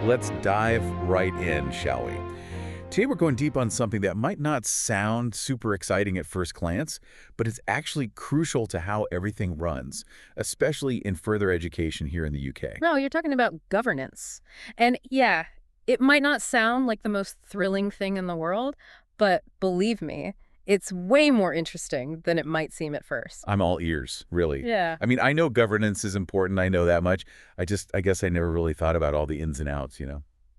let's dive right in, shall we? Today we're going deep on something that might not sound super exciting at first glance, but it's actually crucial to how everything runs, especially in further education here in the UK. No, you're talking about governance. And yeah, it might not sound like the most thrilling thing in the world, but believe me, it's way more interesting than it might seem at first. I'm all ears, really. Yeah. I mean, I know governance is important, I know that much. I guess I never really thought about all the ins and outs.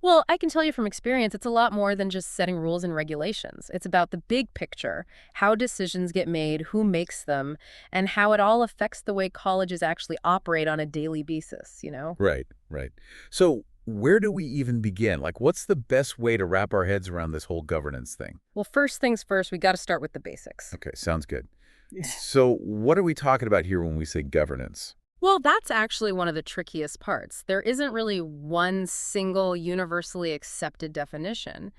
Well, I can tell you from experience, it's a lot more than just setting rules and regulations. It's about the big picture, how decisions get made, who makes them, and how it all affects the way colleges actually operate on a daily basis. Right, right. So where do we even begin? Like, what's the best way to wrap our heads around this whole governance thing? Well, first things first, we got to start with the basics. Okay, sounds good. Yeah. So what are we talking about here when we say governance? Well, that's actually one of the trickiest parts. There isn't really one single universally accepted definition.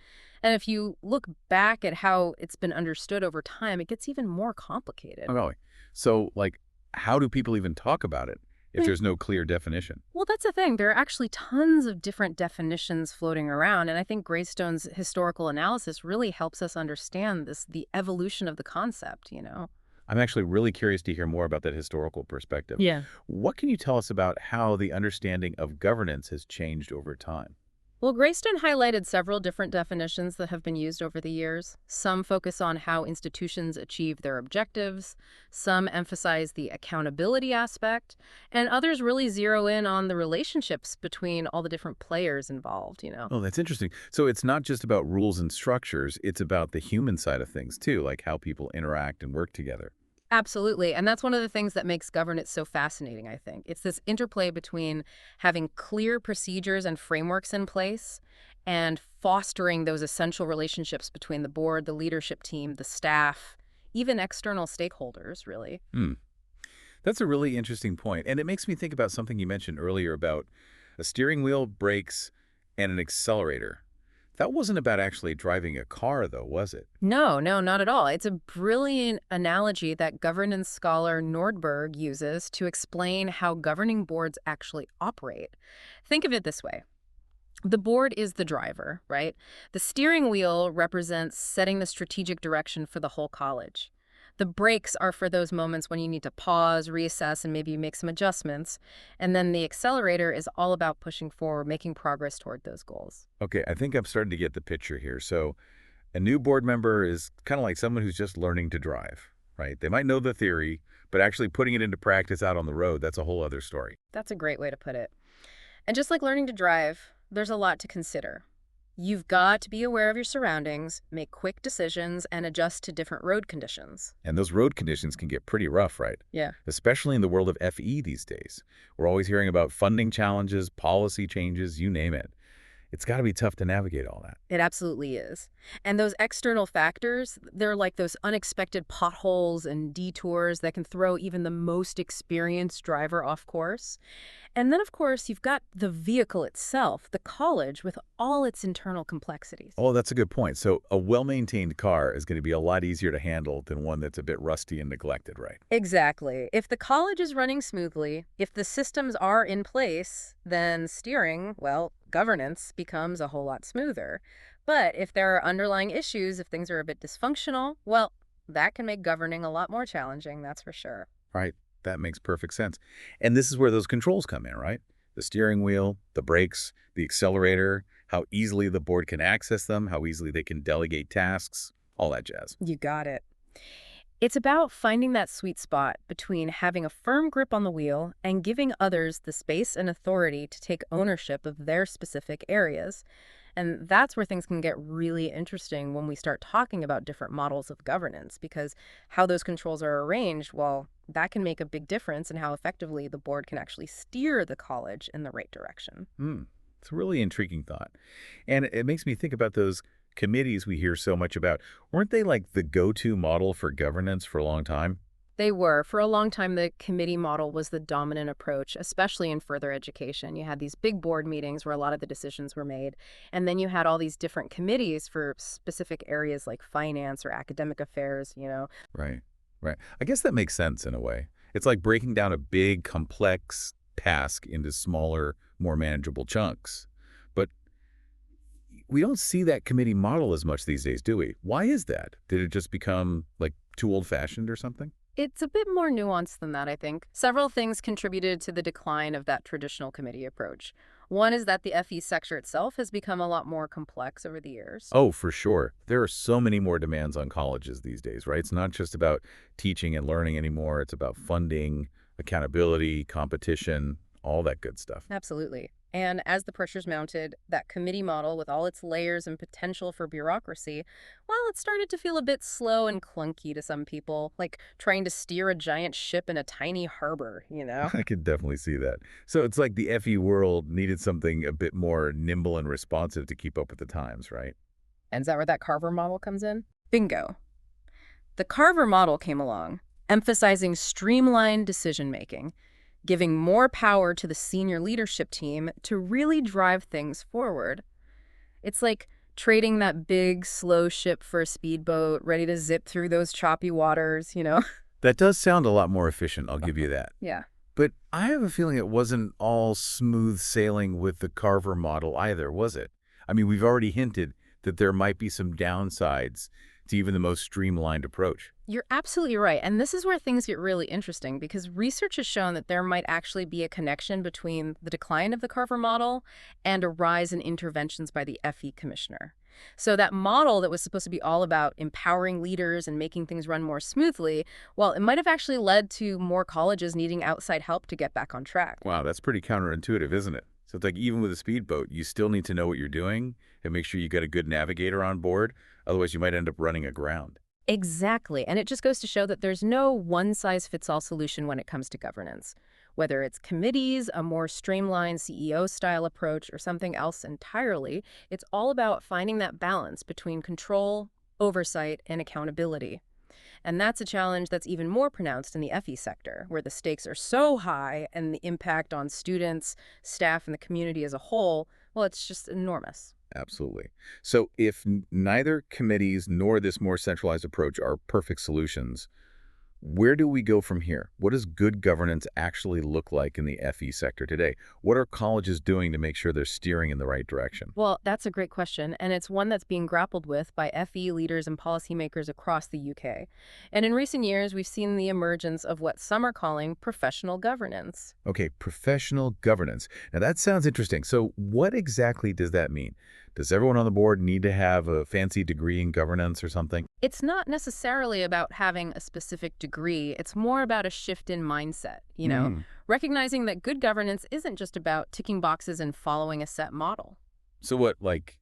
And if you look back at how it's been understood over time, it gets even more complicated. Oh, golly. So, like, how do people even talk about it if there's no clear definition? Well, that's the thing. There are actually tons of different definitions floating around, and I think Greystone's historical analysis really helps us understand the evolution of the concept. I'm actually really curious to hear more about that historical perspective. Yeah. What can you tell us about how the understanding of governance has changed over time? Well, Greystone highlighted several different definitions that have been used over the years. Some focus on how institutions achieve their objectives, some emphasize the accountability aspect, and others really zero in on the relationships between all the different players involved. Oh, that's interesting. So it's not just about rules and structures, it's about the human side of things too, like how people interact and work together. Absolutely. And that's one of the things that makes governance so fascinating, I think. It's this interplay between having clear procedures and frameworks in place and fostering those essential relationships between the board, the leadership team, the staff, even external stakeholders, really. Hmm. That's a really interesting point. And it makes me think about something you mentioned earlier about a steering wheel, brakes, and an accelerator. That wasn't about actually driving a car, though, was it? No, no, not at all. It's a brilliant analogy that governance scholar Nordberg uses to explain how governing boards actually operate. Think of it this way. The board is the driver, right? The steering wheel represents setting the strategic direction for the whole college. The brakes are for those moments when you need to pause, reassess, and maybe make some adjustments. And then the accelerator is all about pushing forward, making progress toward those goals. Okay, I think I'm starting to get the picture here. So a new board member is kind of like someone who's just learning to drive, right? They might know the theory, but actually putting it into practice out on the road, that's a whole other story. That's a great way to put it. And just like learning to drive, there's a lot to consider. You've got to be aware of your surroundings, make quick decisions, and adjust to different road conditions. And those road conditions can get pretty rough, right? Yeah. Especially in the world of FE these days. We're always hearing about funding challenges, policy changes, you name it. It's got to be tough to navigate all that. It absolutely is. And those external factors, they're like those unexpected potholes and detours that can throw even the most experienced driver off course. And then, of course, you've got the vehicle itself, the college, with all its internal complexities. Oh, that's a good point. So a well-maintained car is going to be a lot easier to handle than one that's a bit rusty and neglected, right? Exactly. If the college is running smoothly, if the systems are in place, then steering, well, governance becomes a whole lot smoother. But if there are underlying issues, if things are a bit dysfunctional, well, that can make governing a lot more challenging, that's for sure. Right. That makes perfect sense. And this is where those controls come in, right? The steering wheel, the brakes, the accelerator, how easily the board can access them, how easily they can delegate tasks, all that jazz. You got it. It's about finding that sweet spot between having a firm grip on the wheel and giving others the space and authority to take ownership of their specific areas. And that's where things can get really interesting when we start talking about different models of governance, because how those controls are arranged, well, that can make a big difference in how effectively the board can actually steer the college in the right direction. It's a really intriguing thought. And it makes me think about those committees we hear so much about. Weren't they like the go-to model for governance for a long time? They were. For a long time, the committee model was the dominant approach, especially in further education. You had these big board meetings where a lot of the decisions were made. And then you had all these different committees for specific areas like finance or academic affairs. Right, right. I guess that makes sense in a way. It's like breaking down a big, complex task into smaller, more manageable chunks. But We don't see that committee model as much these days, do we? Why is that? Did it just become, like, too old-fashioned or something? It's a bit more nuanced than that, I think. Several things contributed to the decline of that traditional committee approach. One is that the FE sector itself has become a lot more complex over the years. Oh, for sure. There are so many more demands on colleges these days, right? It's not just about teaching and learning anymore. It's about funding, accountability, competition, all that good stuff. Absolutely. And as the pressures mounted, that committee model with all its layers and potential for bureaucracy, well, it started to feel a bit slow and clunky to some people, like trying to steer a giant ship in a tiny harbor, you know? I could definitely see that. So it's like the FE world needed something a bit more nimble and responsive to keep up with the times, right? And is that where that Carver model comes in? Bingo. The Carver model came along, emphasizing streamlined decision-making, giving more power to the senior leadership team to really drive things forward. It's like trading that big, slow ship for a speedboat ready to zip through those choppy waters, you know? That does sound a lot more efficient, I'll give you that. Yeah. But I have a feeling it wasn't all smooth sailing with the Carver model either, was it? I mean, we've already hinted that there might be some downsides to even the most streamlined approach. You're absolutely right. And this is where things get really interesting because research has shown that there might actually be a connection between the decline of the Carver model and a rise in interventions by the FE commissioner. So that model that was supposed to be all about empowering leaders and making things run more smoothly, well, it might have actually led to more colleges needing outside help to get back on track. Wow, that's pretty counterintuitive, isn't it? So it's like even with a speedboat, you still need to know what you're doing and make sure you got a good navigator on board. Otherwise, you might end up running aground. Exactly. And it just goes to show that there's no one-size-fits-all solution when it comes to governance. Whether it's committees, a more streamlined CEO-style approach, or something else entirely, it's all about finding that balance between control, oversight, and accountability. And that's a challenge that's even more pronounced in the FE sector, where the stakes are so high and the impact on students, staff, and the community as a whole, well, it's just enormous. Absolutely. So if neither committees nor this more centralized approach are perfect solutions, where do we go from here? What does good governance actually look like in the FE sector today? What are colleges doing to make sure they're steering in the right direction? Well, that's a great question, and it's one that's being grappled with by FE leaders and policymakers across the UK. And in recent years, we've seen the emergence of what some are calling professional governance. Okay, professional governance. Now that sounds interesting. So what exactly does that mean? Does everyone on the board need to have a fancy degree in governance or something? It's not necessarily about having a specific degree. It's more about a shift in mindset, recognizing that good governance isn't just about ticking boxes and following a set model. So what, like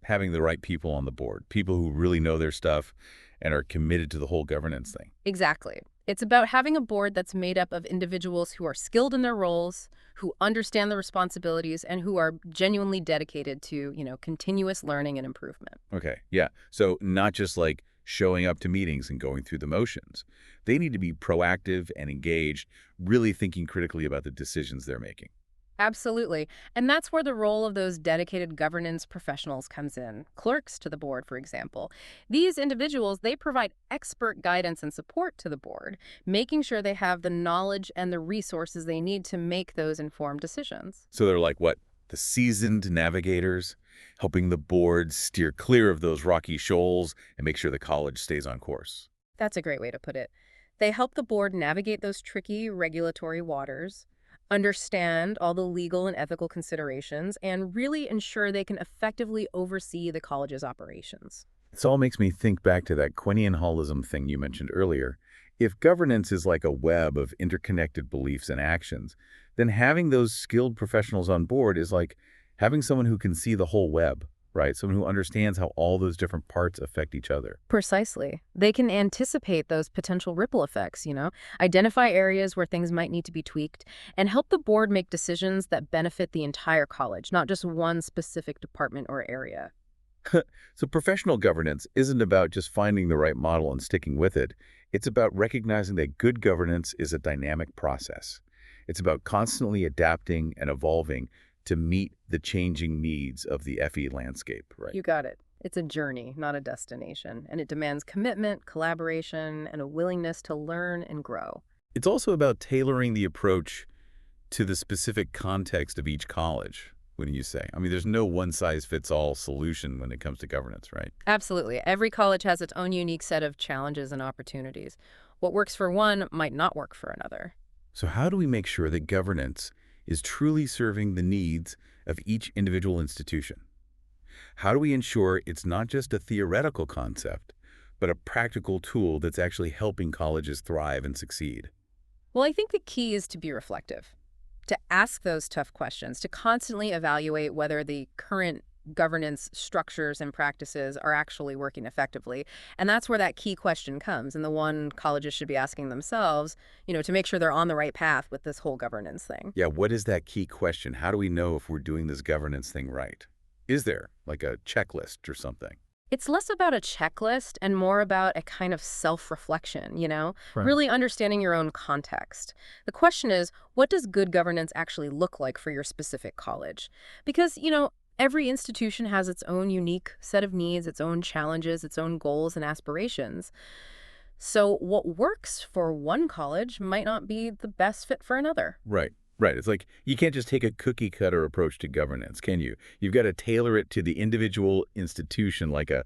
having the right people on the board, people who really know their stuff and are committed to the whole governance thing? Exactly. It's about having a board that's made up of individuals who are skilled in their roles, who understand the responsibilities, and who are genuinely dedicated to, continuous learning and improvement. Okay, yeah. So not just like showing up to meetings and going through the motions. They need to be proactive and engaged, really thinking critically about the decisions they're making. Absolutely. And that's where the role of those dedicated governance professionals comes in. Clerks to the board, for example. These individuals, they provide expert guidance and support to the board, making sure they have the knowledge and the resources they need to make those informed decisions. So they're like what? The seasoned navigators, helping the board steer clear of those rocky shoals and make sure the college stays on course. That's a great way to put it. They help the board navigate those tricky regulatory waters, understand all the legal and ethical considerations, and really ensure they can effectively oversee the college's operations. This all makes me think back to that Quinian-Hallism thing you mentioned earlier. If governance is like a web of interconnected beliefs and actions, then having those skilled professionals on board is like having someone who can see the whole web, right? Someone who understands how all those different parts affect each other. Precisely. They can anticipate those potential ripple effects, identify areas where things might need to be tweaked, and help the board make decisions that benefit the entire college, not just one specific department or area. So professional governance isn't about just finding the right model and sticking with it. It's about recognizing that good governance is a dynamic process. It's about constantly adapting and evolving to meet the changing needs of the FE landscape, right? You got it. It's a journey, not a destination, and it demands commitment, collaboration, and a willingness to learn and grow. It's also about tailoring the approach to the specific context of each college, wouldn't you say? I mean, there's no one-size-fits-all solution when it comes to governance, right? Absolutely. Every college has its own unique set of challenges and opportunities. What works for one might not work for another. So how do we make sure that governance is truly serving the needs of each individual institution? How do we ensure it's not just a theoretical concept, but a practical tool that's actually helping colleges thrive and succeed? Well, I think the key is to be reflective, to ask those tough questions, to constantly evaluate whether the current governance structures and practices are actually working effectively. And that's where that key question comes, and the one colleges should be asking themselves, to make sure they're on the right path with this whole governance thing. Yeah, what is that key question? How do we know if we're doing this governance thing right? Is there like a checklist or something? It's less about a checklist and more about a kind of self-reflection, Right. really understanding your own context. The question is, what does good governance actually look like for your specific college? Because, every institution has its own unique set of needs, its own challenges, its own goals and aspirations. So what works for one college might not be the best fit for another. Right. Right. It's like you can't just take a cookie cutter approach to governance, can you? You've got to tailor it to the individual institution like a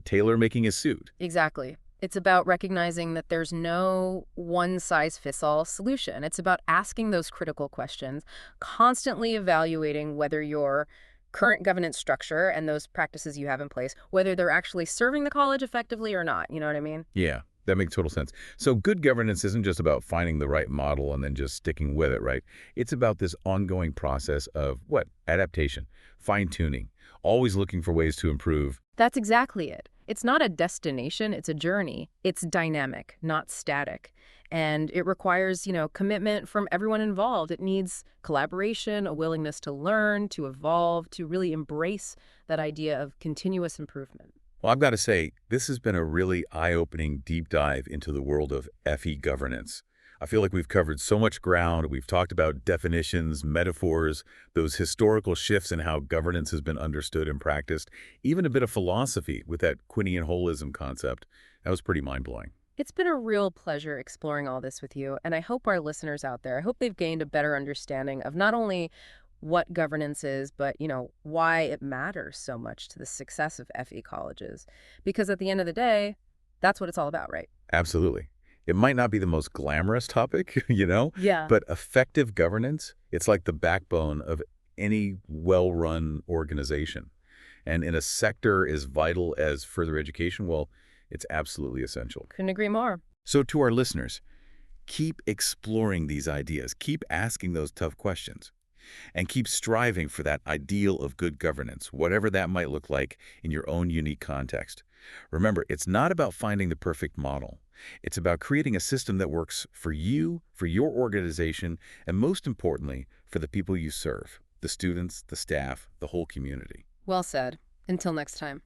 tailor making a suit. Exactly. It's about recognizing that there's no one-size-fits-all solution. It's about asking those critical questions, constantly evaluating whether your current governance structure and those practices you have in place, whether they're actually serving the college effectively or not. You know what I mean? Yeah, that makes total sense. So good governance isn't just about finding the right model and then just sticking with it, right? It's about this ongoing process of what? Adaptation, fine-tuning, always looking for ways to improve. That's exactly it. It's not a destination, it's a journey. It's dynamic, not static. And it requires, commitment from everyone involved. It needs collaboration, a willingness to learn, to evolve, to really embrace that idea of continuous improvement. Well, I've got to say, this has been a really eye-opening deep dive into the world of FE governance. I feel like we've covered so much ground. We've talked about definitions, metaphors, those historical shifts in how governance has been understood and practiced, even a bit of philosophy with that Quinian holism concept. That was pretty mind-blowing. It's been a real pleasure exploring all this with you, and I hope our listeners out there, I hope they've gained a better understanding of not only what governance is, but, why it matters so much to the success of FE colleges. Because at the end of the day, that's what it's all about, right? Absolutely. It might not be the most glamorous topic, Yeah. but effective governance, it's like the backbone of any well-run organization. And in a sector as vital as further education, well, it's absolutely essential. Couldn't agree more. So to our listeners, keep exploring these ideas, keep asking those tough questions, and keep striving for that ideal of good governance, whatever that might look like in your own unique context. Remember, it's not about finding the perfect model. It's about creating a system that works for you, for your organization, and most importantly, for the people you serve, the students, the staff, the whole community. Well said. Until next time.